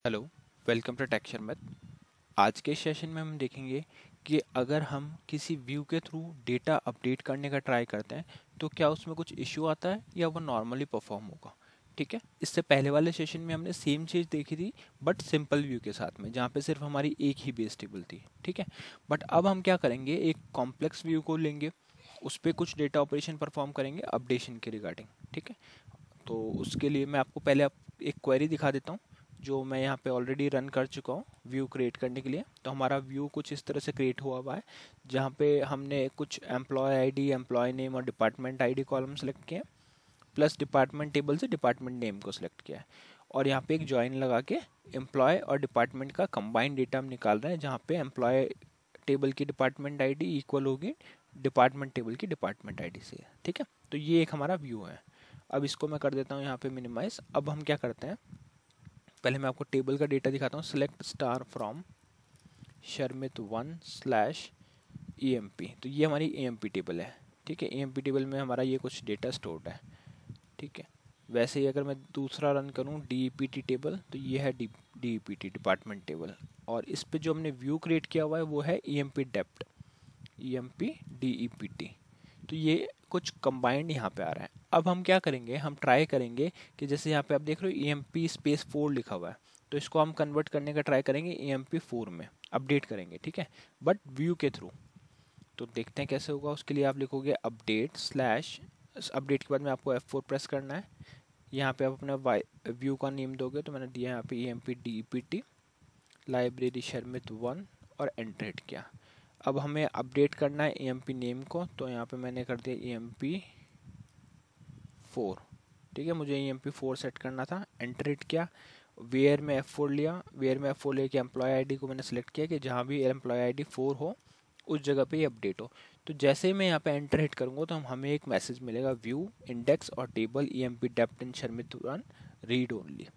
Hello, welcome to texture math. आज के session में हम देखेंगे कि अगर हम किसी व्यू के थ्रू डेटा अपडेट करने का ट्राई करते हैं तो क्या उसमें कुछ इश्यू आता है या वो नॉर्मली परफॉर्म होगा। ठीक है, इससे पहले वाले सेशन में हमने सेम चीज़ देखी थी बट सिंपल व्यू के साथ में, जहाँ पे सिर्फ हमारी एक ही बेस टेबल थी। ठीक है, बट अब हम क्या करेंगे, एक कॉम्प्लेक्स व्यू को लेंगे, उस पर कुछ डेटा ऑपरेशन परफॉर्म करेंगे अपडेशन के रिगार्डिंग। ठीक है, तो उसके लिए मैं आपको पहले एक क्वेरी दिखा देता हूँ जो मैं यहाँ पे ऑलरेडी रन कर चुका हूँ व्यू क्रिएट करने के लिए। तो हमारा व्यू कुछ इस तरह से क्रिएट हुआ है जहाँ पे हमने कुछ एम्प्लॉय आईडी, एम्प्लॉय नेम और डिपार्टमेंट आईडी कॉलम सेलेक्ट किए हैं, प्लस डिपार्टमेंट टेबल से डिपार्टमेंट नेम को सिलेक्ट किया है, और यहाँ पे एक ज्वाइन लगा के एम्प्लॉय और डिपार्टमेंट का कंबाइंड डेटा हम निकाल रहे हैं, जहाँ पे एम्प्लॉय टेबल की डिपार्टमेंट आईडी इक्वल होगी डिपार्टमेंट टेबल की डिपार्टमेंट आईडी से। ठीक है, तो ये एक हमारा व्यू है। अब इसको मैं कर देता हूँ यहाँ पे मिनिमाइज। अब हम क्या करते हैं, पहले मैं आपको टेबल का डेटा दिखाता हूँ। Select star from Sharmit 1/EMP। तो ये हमारी EMP टेबल है। ठीक है, EMP टेबल में हमारा ये कुछ डेटा स्टोर्ड है। ठीक है, वैसे ही अगर मैं दूसरा रन करूँ DEPT टेबल, तो ये है DEPT डिपार्टमेंट टेबल, और इस पे जो हमने व्यू क्रिएट किया हुआ है वो है EMP डेप्ट, EMP DEPT। तो ये कुछ कंबाइंड यहाँ पे आ रहा है। अब हम क्या करेंगे, हम ट्राई करेंगे कि जैसे यहाँ पे आप देख रहे हो EMP स्पेस 4 लिखा हुआ है, तो इसको हम कन्वर्ट करने का ट्राई करेंगे EMP 4 में, अपडेट करेंगे। ठीक है, बट व्यू के थ्रू। तो देखते हैं कैसे होगा। उसके लिए आप लिखोगे अपडेट स्लैश, अपडेट के बाद में आपको F4 प्रेस करना है। यहाँ पे आप अपना व्यू का नेम दोगे, तो मैंने दिया यहाँ पे EMP DEPT लाइब्रेरी शर्मित 1 और एंटर हिट किया। अब हमें अपडेट करना है EMP नेम को, तो यहाँ पे मैंने कर दिया EMP 4। ठीक है, मुझे EMP 4 सेट करना था, एंटर हिट किया। वेयर में F4 लिया, वेयर में F4 लेके एम्प्लॉय आईडी को मैंने सेलेक्ट किया कि जहाँ भी एम्प्लॉय आईडी 4 हो उस जगह पे ये अपडेट हो। तो जैसे ही मैं यहाँ पे एंटर हिट करूँगा तो हमें एक मैसेज मिलेगा, व्यू इंडेक्स और table EMP depth in Sharmit 1 read only.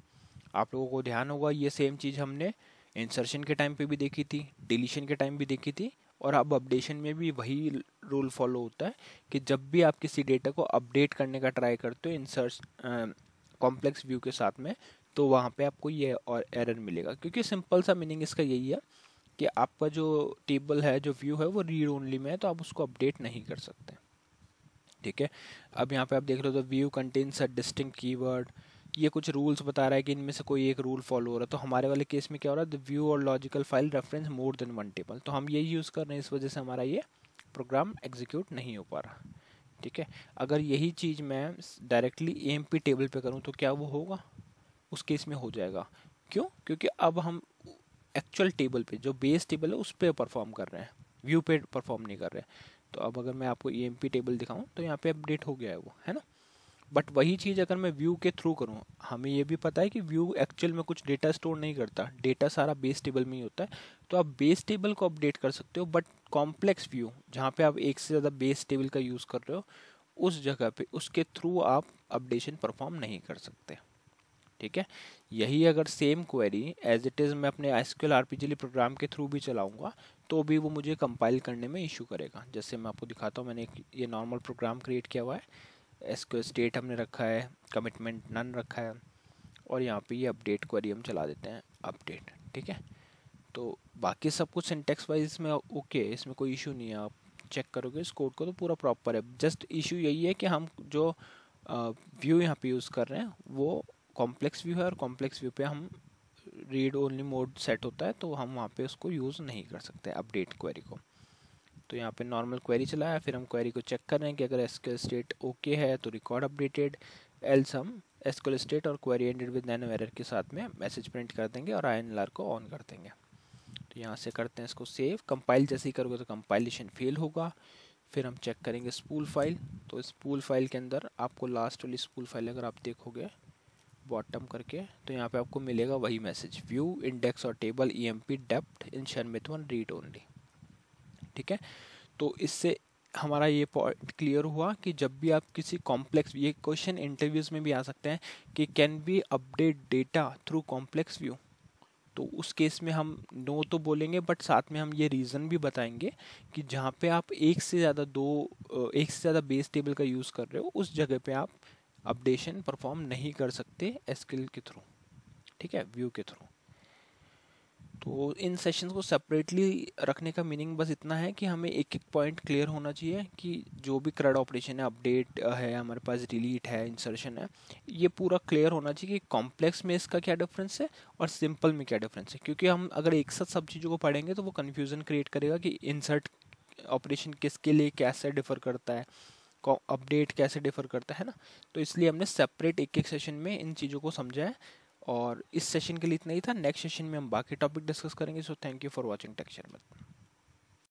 आप लोगों को ध्यान होगा ये सेम चीज़ हमने इंसर्शन के टाइम पे भी देखी थी, डिलीशन के टाइम भी देखी थी, और अब अपडेशन में भी वही रूल फॉलो होता है कि जब भी आप किसी डेटा को अपडेट करने का ट्राई करते हो इंसर्ट कॉम्प्लेक्स व्यू के साथ में, तो वहाँ पे आपको ये और एरर मिलेगा, क्योंकि सिंपल सा मीनिंग इसका यही है कि आपका जो टेबल है, जो व्यू है, वो रीड ओनली में है, तो आप उसको अपडेट नहीं कर सकते। ठीक है, अब यहाँ पे आप देख रहे हो, the view contains a distinct keyword, ये कुछ रूल्स बता रहा है कि इनमें से कोई एक रूल फॉलो हो रहा है। तो हमारे वाले केस में क्या हो रहा है, द व्यू और logical file reference more than one table, तो हम यही यूज़ कर रहे हैं, इस वजह से हमारा ये प्रोग्राम एग्जीक्यूट नहीं हो पा रहा। ठीक है, अगर यही चीज़ मैं डायरेक्टली EMP टेबल पे करूँ तो क्या वो होगा, उस केस में हो जाएगा। क्यों, क्योंकि अब हम एक्चुअल टेबल पे, जो बेस टेबल है, उस पर परफॉर्म कर रहे हैं, व्यू पे परफॉर्म नहीं कर रहे हैं। तो अब अगर मैं आपको EMP टेबल दिखाऊं तो यहाँ पे अपडेट हो गया है वो, है ना। बट वही चीज़ अगर मैं व्यू के थ्रू करूँ, हमें ये भी पता है कि व्यू एक्चुअल में कुछ डेटा स्टोर नहीं करता, डेटा सारा बेस टेबल में ही होता है। तो आप बेस टेबल को अपडेट कर सकते हो, बट कॉम्प्लेक्स व्यू जहाँ पे आप एक से ज़्यादा बेस टेबल का यूज़ कर रहे हो, उस जगह पे उसके थ्रू आप अपडेशन परफॉर्म नहीं कर सकते। ठीक है, यही अगर same query as it is मैं अपने SQL RPGL प्रोग्राम के थ्रू भी चलाऊंगा तो भी वो मुझे कंपाइल करने में इशू करेगा। जैसे मैं आपको दिखाता हूँ, मैंने एक ये नॉर्मल प्रोग्राम क्रिएट किया हुआ है, SQL स्टेट हमने रखा है, कमिटमेंट नन रखा है, और यहाँ पे ये अपडेट क्वेरी हम चला देते हैं, अपडेट। ठीक है, तो बाकी सब कुछ सिंटेक्स वाइज इसमें ओके है, इसमें कोई इशू नहीं है। आप चेक करोगे इस कोड को तो पूरा प्रॉपर है। जस्ट इशू यही है कि हम जो व्यू यहाँ पे यूज़ कर रहे हैं वो कॉम्प्लेक्स व्यू है, और कॉम्प्लेक्स व्यू पे हम रीड ओनली मोड सेट होता है, तो हम वहाँ पे उसको यूज़ नहीं कर सकते अपडेट क्वेरी को। तो यहाँ पे नॉर्मल क्वेरी चलाया, फिर हम क्वेरी को चेक कर रहे हैं कि अगर SQL स्टेट ओके है तो रिकॉर्ड अपडेटेड, एल्स हम SQL स्टेट और query ended with nano error के साथ में मैसेज प्रिंट कर देंगे और INLR को ऑन कर देंगे। तो यहाँ से करते हैं इसको सेव। कंपाइल जैसे ही करोगे तो कंपाइलेशन फेल होगा। फिर हम चेक करेंगे स्पूल फाइल, तो स्पूल फाइल के अंदर आपको लास्ट वाली स्पूल फाइल अगर आप देखोगे बॉटम करके, तो यहाँ पे आपको मिलेगा वही मैसेज, व्यू इंडेक्स और table EMP depth in Sharmit 1 read only. ठीक है, तो इससे हमारा ये पॉइंट क्लियर हुआ कि जब भी आप किसी कॉम्प्लेक्स, ये क्वेश्चन इंटरव्यूज में भी आ सकते हैं कि can be update data through complex view, तो उस केस में हम नो तो बोलेंगे, बट साथ में हम ये रीज़न भी बताएंगे कि जहाँ पे आप एक से ज़्यादा बेस टेबल का यूज़ कर रहे हो, उस जगह पे आप अपडेशन परफॉर्म नहीं कर सकते SQL के थ्रू। ठीक है, व्यू के थ्रू। तो इन सेशंस को सेपरेटली रखने का मीनिंग बस इतना है कि हमें एक एक पॉइंट क्लियर होना चाहिए कि जो भी CRUD ऑपरेशन है, अपडेट है हमारे पास, डिलीट है, इंसर्शन है, ये पूरा क्लियर होना चाहिए कि कॉम्प्लेक्स में इसका क्या डिफरेंस है और सिंपल में क्या डिफरेंस है। क्योंकि हम अगर एक साथ सब चीज़ों को पढ़ेंगे तो वो कन्फ्यूज़न क्रिएट करेगा कि इंसर्ट ऑपरेशन किसके लिए कैसे डिफर करता है, अपडेट कैसे डिफर करता है ना। तो इसलिए हमने सेपरेट एक एक सेशन में इन चीज़ों को समझा है। और इस सेशन के लिए इतना ही था। नेक्स्ट सेशन में हम बाकी टॉपिक डिस्कस करेंगे। So thank you for watching tech share.